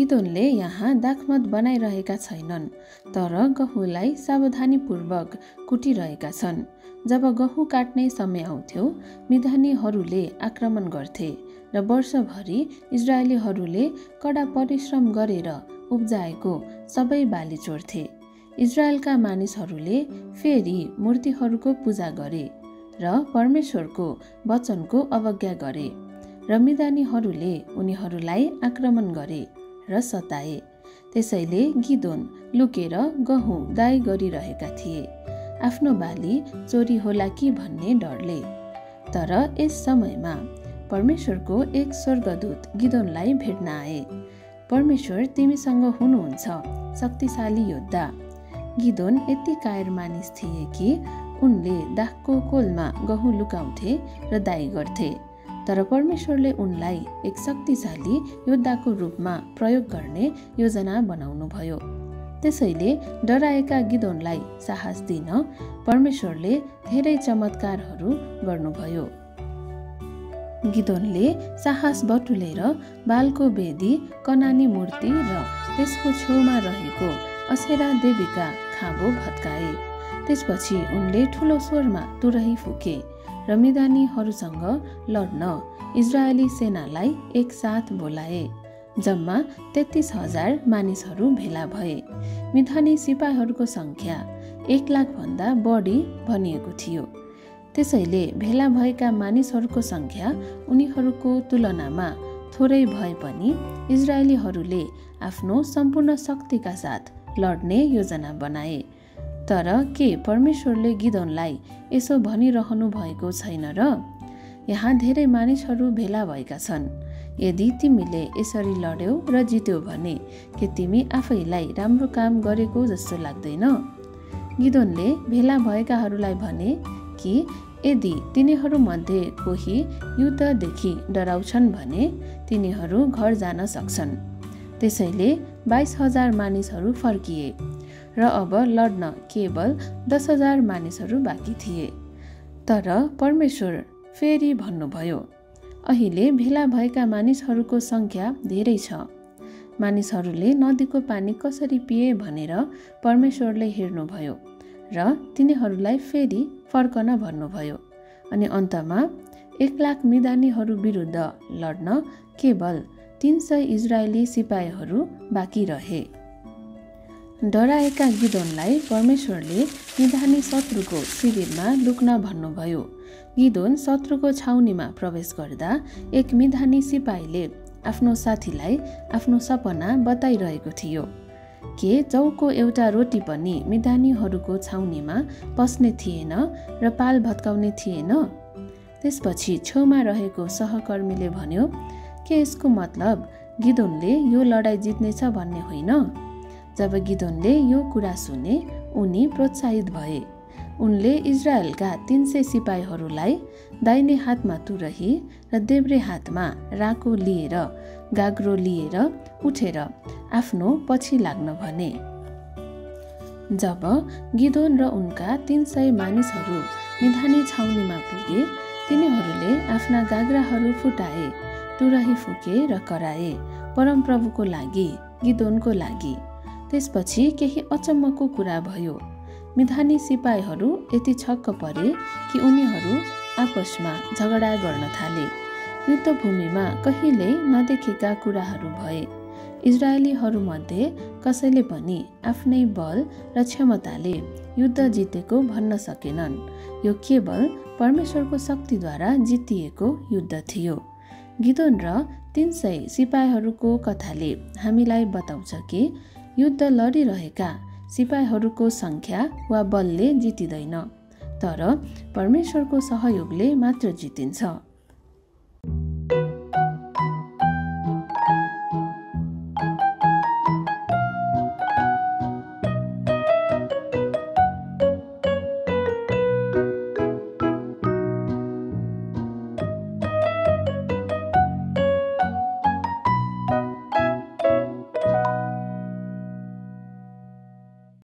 गिदोनले यहाँ दाखमत बनाइरहेका छैनन्, तर गहुँलाई सावधानीपूर्वक कुटिरहेका छन्। जब गहुँ काट्ने समय आउँथ्यो, मिधानीहरूले आक्रमण गर्थे र वर्षभरि इजरायलीहरूले कडा परिश्रम गरेर उब्जाएको सबै बाली चोर्थे। इजरायलका मानिसहरूले फेरि मूर्तिहरूको पूजा गरे र परमेश्वरको वचनको अवज्ञा गरे र मिधानीहरूले उनीहरूलाई आक्रमण गरे र सताए। त्यसैले गिदोन लुकेर गहुँ दाइ गरिरहेका थिए, आफ्नो बाली चोरी होला कि भन्ने डरले। तर यस समयमा परमेश्वरको एक स्वर्गदूत गिदोनलाई भेट्न आए। परमेश्वर तिमीसँग हुनुहुन्छ, शक्तिशाली योद्धा। गिदोन यति कायर मानिस थिए कि उनले दाखको कोलमा गहुँ लुकाउँथे र दाइ गर्थे। तर परमेश्वरले उनलाई एक शक्तिशाली योद्धाको रूपमा प्रयोग गर्ने योजना बनाउनुभयो। त्यसैले डराएका गिदोनलाई साहस दिन परमेश्वरले धेरै चमत्कारहरू गर्नुभयो। गिदोनले साहस बटुलेर बालको वेदी, कनानी मूर्ति र त्यसको छेउमा रहेको असेरा देवीका खाँबो भत्काए। त्यसपछि उनले ठुलो स्वरमा तुरही फुके र मिधानीहरूसँग लड्न इजरायली सेनालाई एकसाथ बोलाए। जम्मा 33,000 मानिसहरू भेला भए। मिधानी सिपाहीहरूको सङ्ख्या 1 लाख भन्दा बढी भनिएको थियो। त्यसैले भेला भएका मानिसहरूको सङ्ख्या उनीहरूको तुलनामा थोरै भए पनि इजरायलीहरूले आफ्नो सम्पूर्ण शक्तिका साथ लड्ने योजना बनाए। तर के परमेश्वरले गिदोनलाई यसो भनिरहनु भएको छैन र? यहाँ धेरै मानिसहरू भेला भएका छन्। यदि तिमीले यसरी लड्यौ र जित्यौ भने के तिमी आफैलाई राम्रो काम गरेको जस्तो लाग्दैन? गिदोनले भेला भएकाहरूलाई भने कि यदि तिनीहरूमध्ये कोही युद्धदेखि डराउँछन् भने तिनीहरू घर जान सक्छन्। त्यसैले 22,000 मानिसहरू फर्किए र अब लड्न केवल 10,000 मानिसहरू बाँकी थिए। तर परमेश्वर फेरि भन्नुभयो, अहिले भेला भएका मानिसहरूको सङ्ख्या धेरै छ। मानिसहरूले नदीको पानी कसरी पिए भनेर परमेश्वरले हेर्नुभयो र तिनीहरूलाई फेरि फर्कन भन्नुभयो। अनि अन्तमा 1 लाख मिधानीहरू विरुद्ध लड्न केवल 300 इजरायली सिपाहीहरू बाँकी रहे। डराएका गिदोनलाई परमेश्वरले मिधानी शत्रुको शिविरमा लुक्न भन्नुभयो। गिदोन शत्रुको छाउनीमा प्रवेश गर्दा एक मिधानी सिपाहीले आफ्नो साथीलाई आफ्नो सपना बताइरहेको थियो कि जौको एउटा रोटी पनि मिधानीहरूको छाउनीमा पस्ने थिएन र पाल भत्काउने थिएन। त्यसपछि छेउमा रहेको सहकर्मीले भन्यो, के यसको मतलब गिदोनले यो लडाईँ जित्नेछ भन्ने होइन? जब गिदोनले यो कुरा सुने, उनी प्रोत्साहित भए। उनले इजरायलका 300 सिपाहीहरूलाई दाहिने हातमा तुरही र देब्रे हातमा राको लिएर गाग्रो लिएर उठेर आफ्नो पछि लाग्न भने। जब गिदोन र उनका 300 मानिसहरू मिधानी छाउनीमा पुगे, तिनीहरूले आफ्ना गाग्राहरू फुटाए, तुरही फुके र कराए, परमप्रभुको लागि, गिदोनको लागि। त्यसपछि केही अचम्मको कुरा भयो। मिधानी सिपाहीहरू यति छक्क परे कि उनीहरू आपसमा झगडा गर्न थाले। युद्धभूमिमा कहिल्यै नदेखेका कुराहरू भए। इजरायलीहरूमध्ये कसैले पनि आफ्नै बल र क्षमताले युद्ध जितेको भन्न सकेनन्। यो केवल परमेश्वरको शक्तिद्वारा जितिएको युद्ध थियो। गिदोन र 300 सिपाहीहरूको कथाले हामीलाई बताउँछ कि युद्ध लडिरहेका सिपाहीहरूको सङ्ख्या वा बलले जितिँदैन, तर परमेश्वरको सहयोगले मात्र जितिन्छ।